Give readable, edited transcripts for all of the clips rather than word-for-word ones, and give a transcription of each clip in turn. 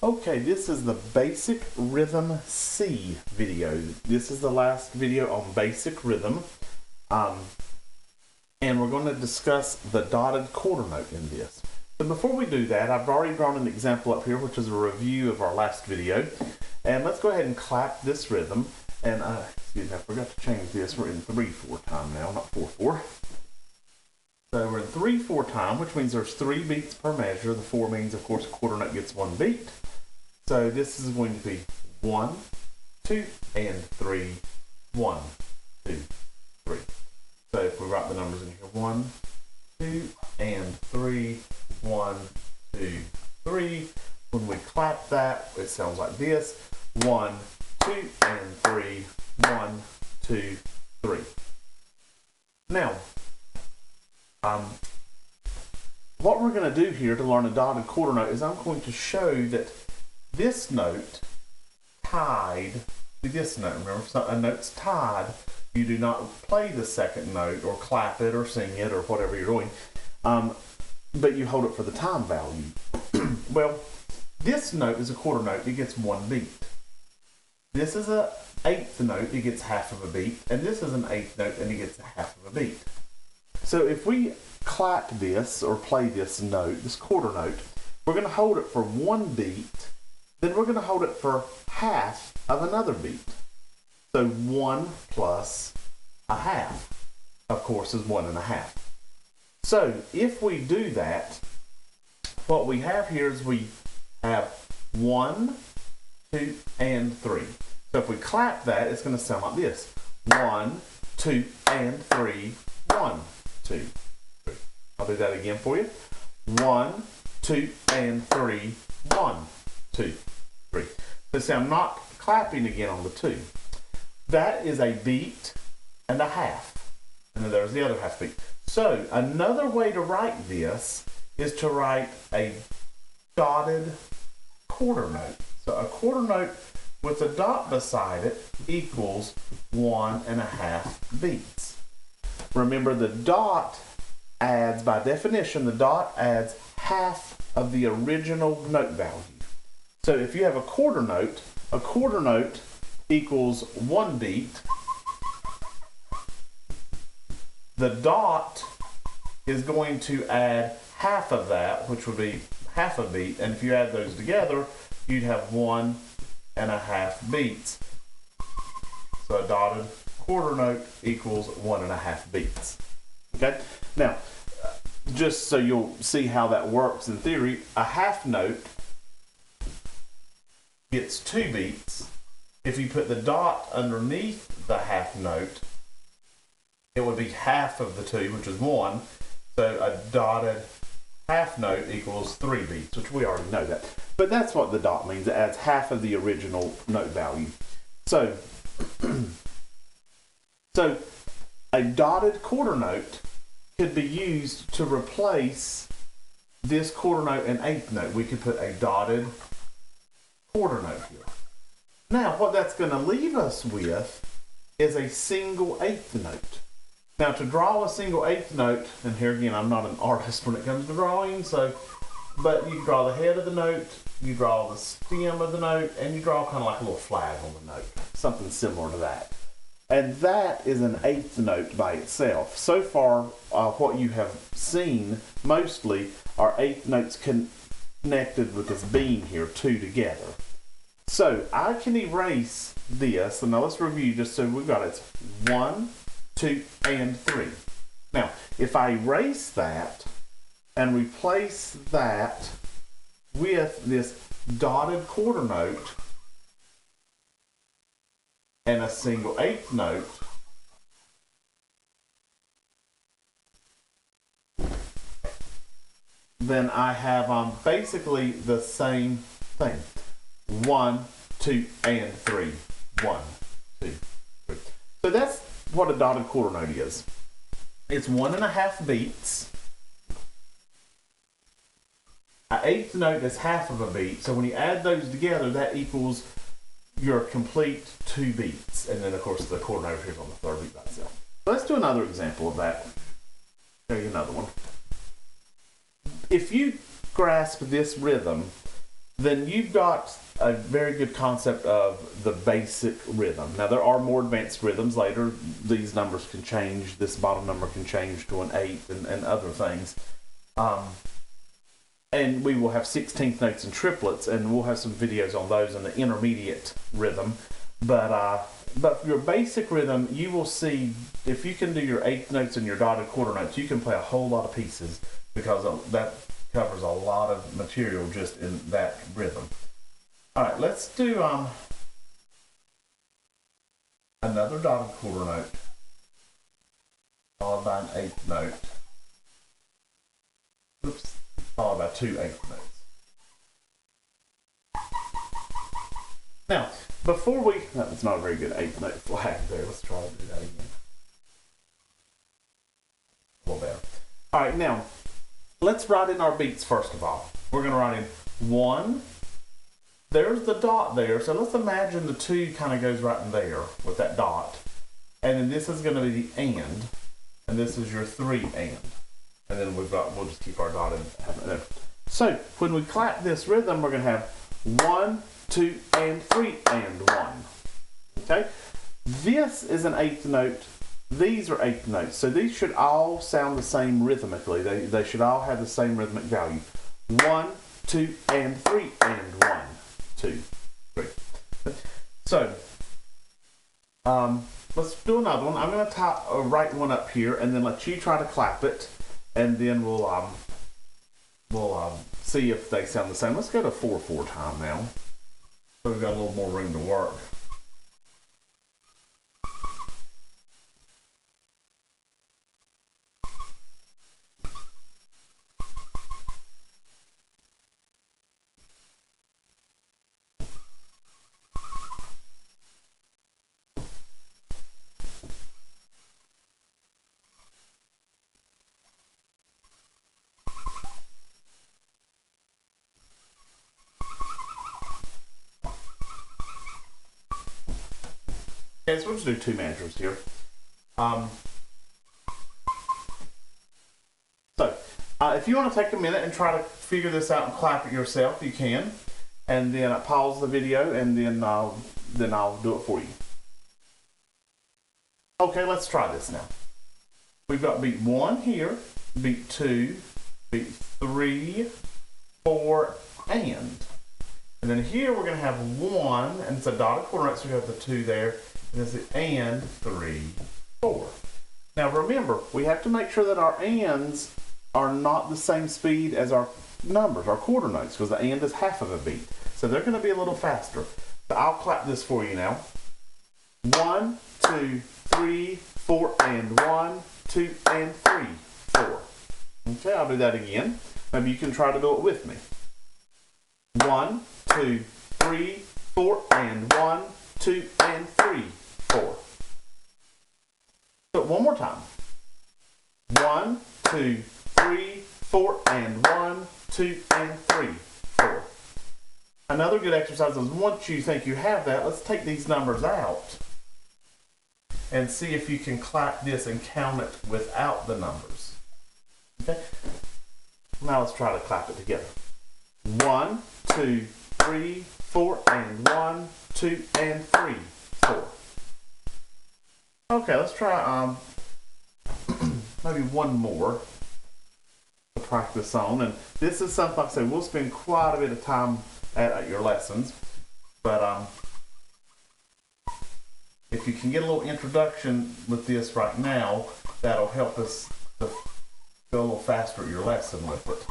Okay, this is the basic rhythm C video. This is the last video on basic rhythm. And we're going to discuss the dotted quarter note in this. But before we do that, I've already drawn an example up here, which is a review of our last video. And let's go ahead and clap this rhythm. And excuse me, I forgot to change this. We're in 3/4 time now, not 4/4. So we're in 3/4 time, which means there's 3 beats per measure. The 4 means, of course, a quarter note gets 1 beat. So this is going to be 1, 2, and 3, 1, 2, 3. So if we write the numbers in here, 1, 2, and 3, 1, 2, 3. When we clap that, it sounds like this: 1, 2, and 3, 1, 2, 3. Now, what we're going to do here to learn a dotted quarter note is I'm going to show that this note tied to this note. Remember, if a note's tied, you do not play the second note or clap it or sing it or whatever you're doing, but you hold it for the time value. Well, this note is a quarter note. It gets 1 beat. This is an 8th note. It gets half of a beat. And this is an 8th note, and it gets half of a beat. So if we clap this or play this note, this quarter note, we're going to hold it for 1 beat. Then we're going to hold it for half of another beat. So 1 plus a half, of course, is 1 1/2. So if we do that, what we have here is we have 1, 2, and 3. So if we clap that, it's going to sound like this: 1, 2, and 3, 1, 2, 3. I'll do that again for you: 1, 2, and 3, 1, 2, 3. So I'm not clapping again on the 2. That is a beat and a half. And then there's the other half beat. So another way to write this is to write a dotted quarter note. So a quarter note with a dot beside it equals 1 1/2 beats. Remember, the dot adds, by definition, the dot adds half of the original note value. So if you have a quarter note equals 1 beat. The dot is going to add half of that, which would be half a beat. And if you add those together, you'd have 1 1/2 beats. So a dotted quarter note equals 1 1/2 beats. Okay? Now, just so you'll see how that works in theory, a half note gets 2 beats. If you put the dot underneath the half note, it would be half of the 2, which is 1. So a dotted half note equals 3 beats, which we already know that. But that's what the dot means. It adds half of the original note value. So, so a dotted quarter note could be used to replace this quarter note and 8th note. We could put a dotted quarter note here. Now, what that's going to leave us with is a single 8th note. Now, to draw a single 8th note, and here again, I'm not an artist when it comes to drawing, but you draw the head of the note, you draw the stem of the note, and you draw kind of like a little flag on the note, something similar to that. And that is an 8th note by itself. So far, what you have seen mostly are 8th notes connected with this beam here, 2 together. So I can erase this, and now let's review just so we've got it. It's 1, 2, and 3. Now, if I erase that and replace that with this dotted quarter note and a single 8th note, then I have basically the same thing. 1, 2, and 3. 1, 2, 3. So that's what a dotted quarter note is. It's 1 1/2 beats. An 8th note is half of a beat. So when you add those together, that equals your complete 2 beats. And then, of course, the quarter note here is on the 3rd beat by itself. So let's do another example of that. Show you another one. If you grasp this rhythm, then you've got a very good concept of the basic rhythm. Now there are more advanced rhythms later. These numbers can change. This bottom number can change to an 8 and other things. And we will have 16th notes and triplets, and we'll have some videos on those in the intermediate rhythm. But your basic rhythm, you will see, if you can do your eighth notes and your dotted quarter notes, you can play a whole lot of pieces, because that covers a lot of material just in that rhythm. All right, let's do another dotted quarter note followed by an eighth note. Oops. Followed by 2 eighth notes. Now, before we, that's not a very good eighth note flag there. Let's try to do that again. A little better. All right, now let's write in our beats first of all. We're going to write in 1. There's the dot there, so let's imagine the 2 kind of goes right in there with that dot, and then this is going to be the and this is your 3 and then we'll just keep our dot in there. So when we clap this rhythm, we're going to have 1, 2, and 3, and 1. Okay? This is an eighth note. These are eighth notes. So these should all sound the same rhythmically. They should all have the same rhythmic value. 1, 2, and 3, and 1, 2, 3. So let's do another one. I'm going to write one up here and then let you try to clap it. And then we'll see if they sound the same. Let's go to 4/4 time now. So we've got a little more room to work. Okay, so we'll just do 2 measures here. If you want to take a minute and try to figure this out and clap it yourself, you can. And then pause the video, and then I'll do it for you. Okay, let's try this now. We've got beat 1 here, beat 2, beat 3, 4, and then here we're going to have 1, and it's a dotted quarter note, so we have the 2 there. And this is and 3, 4. Now remember, we have to make sure that our ands are not the same speed as our numbers, our quarter notes, because the and is half of a beat. So they're going to be a little faster. So I'll clap this for you now. 1, 2, 3, 4, and 1, 2, and 3, 4. Okay, I'll do that again. Maybe you can try to do it with me. 1, 2, 3, 4, and 1, 2, and 3, 4. Do it one more time. 1, 2, 3, 4, and 1, 2, and 3, 4. Another good exercise is, once you think you have that, let's take these numbers out and see if you can clap this and count it without the numbers. Okay? Now let's try to clap it together. 1, 2, 3, 4, and 1, 2, and 3, 4. Okay, let's try maybe one more to practice on. And this is something, like I said, we'll spend quite a bit of time at your lessons. But if you can get a little introduction with this right now, that'll help us to go a little faster at your lesson with it.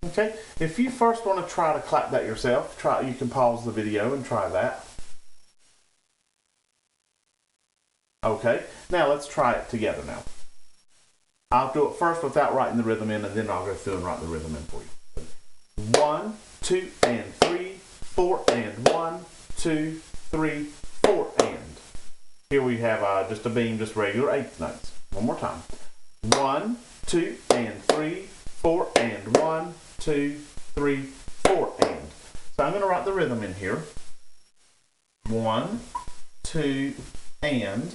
Okay, if you first want to try to clap that yourself, you can pause the video and try that. Okay, now let's try it together now. I'll do it first without writing the rhythm in, and then I'll go through and write the rhythm in for you. 1, 2, and 3, 4, and 1, 2, 3, 4, and. Here we have just a beam, just regular eighth notes. One more time. 1, 2 and 3, 4 and 1, 2, 3, 4 and. So I'm going to write the rhythm in here. 1, 2 and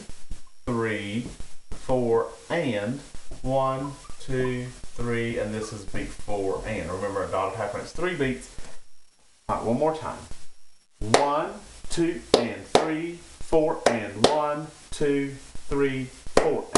3, 4 and 1, 2, 3, and this is beat 4 and. Remember, a dotted half note is 3 beats. All right, one more time. 1, 2 and 3, 4 and 1, 2, 3, 4